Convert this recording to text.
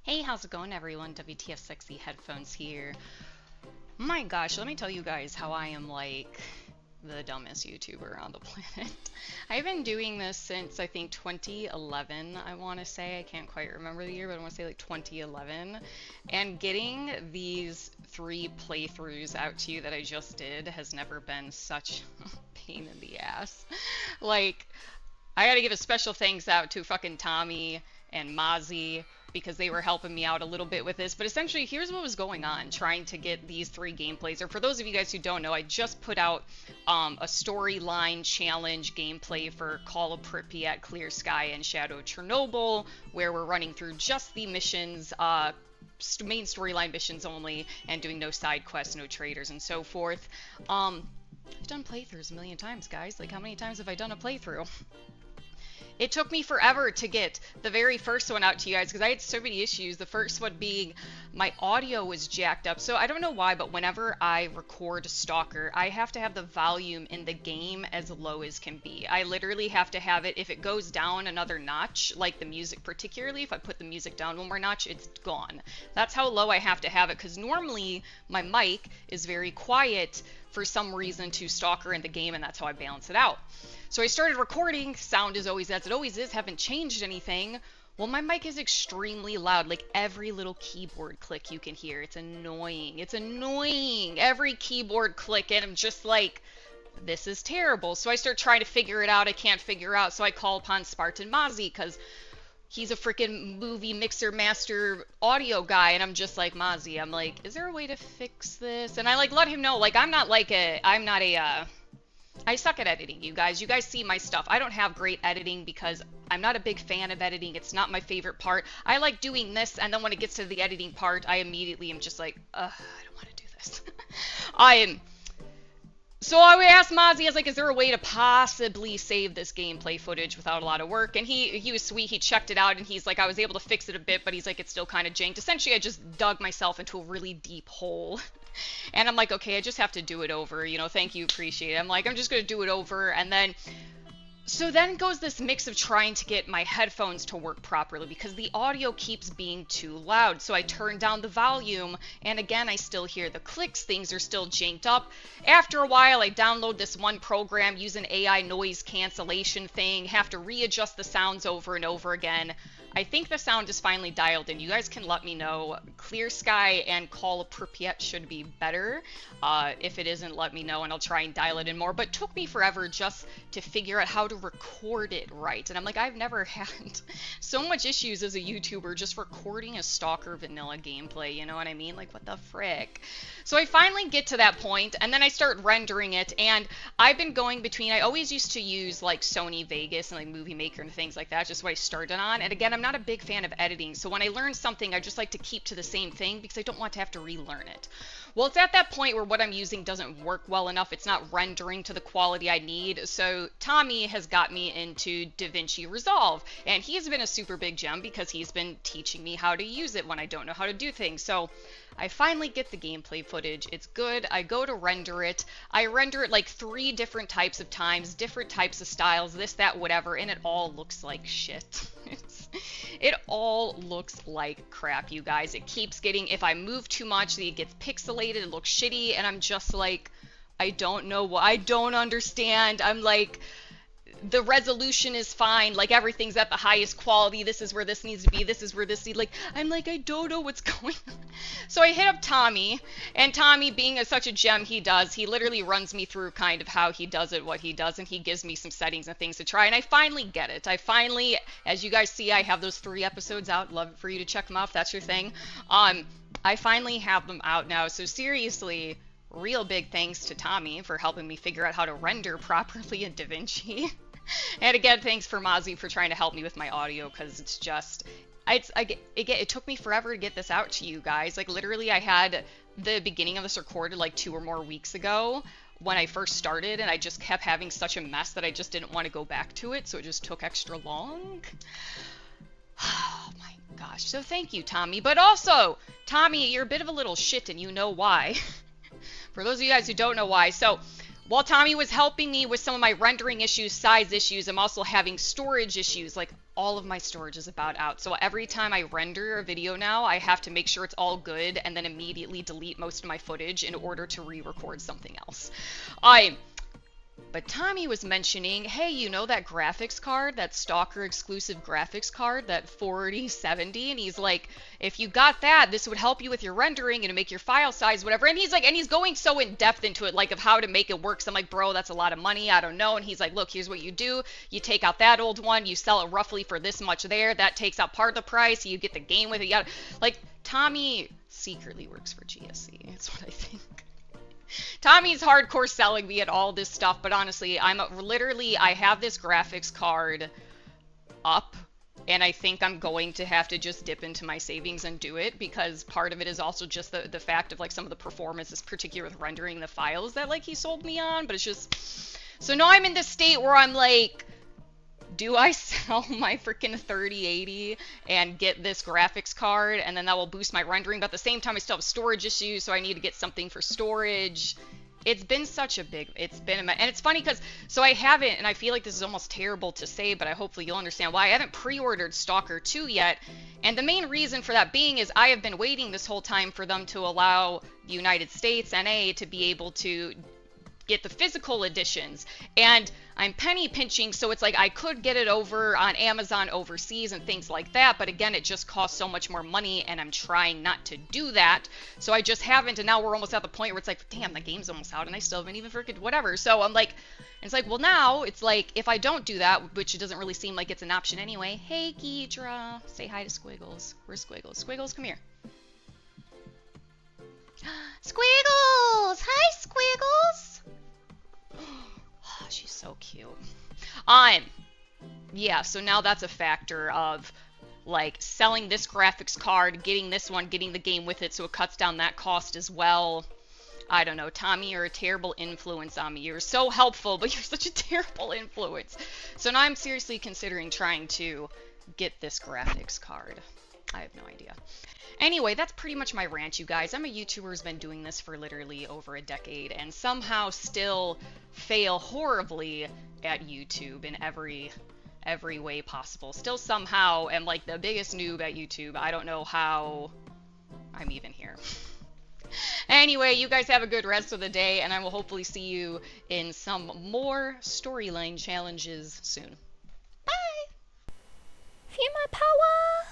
Hey, how's it going, everyone? WTFSexyHeadphones here. My gosh, let me tell you guys how I am like the dumbest YouTuber on the planet. I've been doing this since I think 2011, I want to say. I can't quite remember the year, but I want to say like 2011. And getting these 3 playthroughs out to you that I just did has never been such a pain in the ass. Like, I gotta give a special thanks out to fucking Tommy and Mozzie because they were helping me out a little bit with this. But essentially, here's what was going on trying to get these 3 gameplays. Or for those of you guys who don't know, I just put out a storyline challenge gameplay for Call of Pripyat, Clear Sky, and Shadow Chernobyl, where we're running through just the missions, main storyline missions only, and doing no side quests, no traders, and so forth. I've done playthroughs a million times, guys. Like, how many times have I done a playthrough? It took me forever to get the very first one out to you guys because I had so many issues. The first one being my audio was jacked up. So I don't know why, but whenever I record Stalker, I have to have the volume in the game as low as can be. I literally have to have it, if it goes down another notch, like the music particularly, if I put the music down one more notch, it's gone. That's how low I have to have it because normally my mic is very quiet for some reason to Stalker in the game, and that's how I balance it out. So I started recording, sound is always as it always is, haven't changed anything. Well, my mic is extremely loud, like every little keyboard click you can hear. It's annoying. It's annoying. Every keyboard click, and I'm just like, this is terrible. So I start trying to figure it out. I can't figure out, so I call upon Spartan Mozzie because he's a freaking movie mixer master audio guy, and I'm just like, Mozzie, I'm like, is there a way to fix this? And I like let him know, like, I'm not a I suck at editing, you guys. You guys see my stuff. I don't have great editing because I'm not a big fan of editing. It's not my favorite part. I like doing this, and then when it gets to the editing part, I immediately am just like, I don't want to do this. So I asked Mozzie, I was like, is there a way to possibly save this gameplay footage without a lot of work? And he was sweet. He checked it out, and he's like, I was able to fix it a bit, but he's like, it's still kind of janked. Essentially, I just dug myself into a really deep hole. And I'm like, okay, I just have to do it over. You know, thank you, appreciate it. I'm like, I'm just going to do it over. And then, so then goes this mix of trying to get my headphones to work properly because the audio keeps being too loud. So I turn down the volume, and again, I still hear the clicks. Things are still janked up. After a while, I download this one program, use an AI noise cancellation thing, have to readjust the sounds over and over again. I think the sound is finally dialed in. You guys can let me know. Clear Sky and Call of Pripyat should be better. If it isn't, let me know and I'll try and dial it in more. But it took me forever just to figure out how to record it right. And I'm like, I've never had so much issues as a YouTuber just recording a Stalker vanilla gameplay. You know what I mean? Like, what the frick? So I finally get to that point, and then I start rendering it. And I've been going between, I always used to use like Sony Vegas and like Movie Maker and things like that, just what I started on. And again, I'm not a big fan of editing, so when I learn something, I just like to keep to the same thing because I don't want to have to relearn it. Well, it's at that point where what I'm using doesn't work well enough. It's not rendering to the quality I need. So Tommy has got me into DaVinci Resolve, and he's been a super big gem because he's been teaching me how to use it when I don't know how to do things. So I finally get the gameplay footage. It's good. I go to render it. I render it like 3 different types of times, different types of styles, this, that, whatever, and it all looks like shit. It all looks like crap, you guys. It keeps getting, if I move too much, it gets pixelated, it looks shitty, and I'm just like, I don't know what, I don't understand. I'm like, the resolution is fine, like everything's at the highest quality, this is where this needs to be, this is where this needs, like, I'm like, I don't know what's going on. So I hit up Tommy, and Tommy, being such a gem he does, he literally runs me through kind of how he does it, what he does, and he gives me some settings and things to try, and I finally get it. I finally, as you guys see, I have those 3 episodes out, love for you to check them out if that's your thing. I finally have them out now, so seriously, real big thanks to Tommy for helping me figure out how to render properly in DaVinci. And again, thanks for Mozzie for trying to help me with my audio, because it's just, it took me forever to get this out to you guys. Like, literally, I had the beginning of this recorded like 2 or more weeks ago when I first started, and I just kept having such a mess that I just didn't want to go back to it, so it just took extra long. Oh my gosh. So thank you, Tommy. But also, Tommy, you're a bit of a little shit, and you know why. For those of you guys who don't know why, so while Tommy was helping me with some of my rendering issues, size issues, I'm also having storage issues. Like, all of my storage is about out. So every time I render a video now, I have to make sure it's all good and then immediately delete most of my footage in order to re-record something else. But Tommy was mentioning, hey, you know that graphics card, that Stalker exclusive graphics card, that 4070? And he's like, if you got that, this would help you with your rendering and to make your file size, whatever. And he's like, and he's going so in depth into it, like of how to make it work. So I'm like, bro, that's a lot of money. I don't know. And he's like, look, here's what you do. You take out that old one, you sell it roughly for this much there. That takes out part of the price. You get the game with it. You got like, Tommy secretly works for GSC. That's what I think. Tommy's hardcore selling me at all this stuff, but honestly, I have this graphics card up, and I think I'm going to have to just dip into my savings and do it, because part of it is also just the fact of like some of the performance is particular with rendering the files that like he sold me on, but it's just, so now I'm in this state where I'm like, do I sell my freaking 3080 and get this graphics card, and then that will boost my rendering, but at the same time I still have storage issues, so I need to get something for storage. It's been such a big, and it's funny because, so I haven't, and I feel like this is almost terrible to say, but hopefully you'll understand why I haven't pre-ordered Stalker 2 yet, and the main reason for that being is I have been waiting this whole time for them to allow the United States, NA, to be able to get the physical editions, and I'm penny pinching, so it's like I could get it over on Amazon overseas and things like that, but again, it just costs so much more money, and I'm trying not to do that, so I just haven't, and now we're almost at the point where it's like, damn, the game's almost out, and I still haven't even freaking whatever, so I'm like, it's like, well, now, it's like, if I don't do that, which it doesn't really seem like it's an option anyway, hey, Geedra, say hi to Squiggles. Where's Squiggles? Squiggles, come here. Squiggles! Hi, Squiggles! Oh, she's so cute. Yeah, so now that's a factor of, like, selling this graphics card, getting this one, getting the game with it, so it cuts down that cost as well. I don't know, Tommy, you're a terrible influence on me. You're so helpful, but you're such a terrible influence. So now I'm seriously considering trying to get this graphics card. I have no idea. Anyway, that's pretty much my rant, you guys. I'm a YouTuber who's been doing this for literally over a decade and somehow still fail horribly at YouTube in every way possible. Still somehow am like the biggest noob at YouTube. I don't know how I'm even here. Anyway, you guys have a good rest of the day, and I will hopefully see you in some more storyline challenges soon. Bye! Feel my power!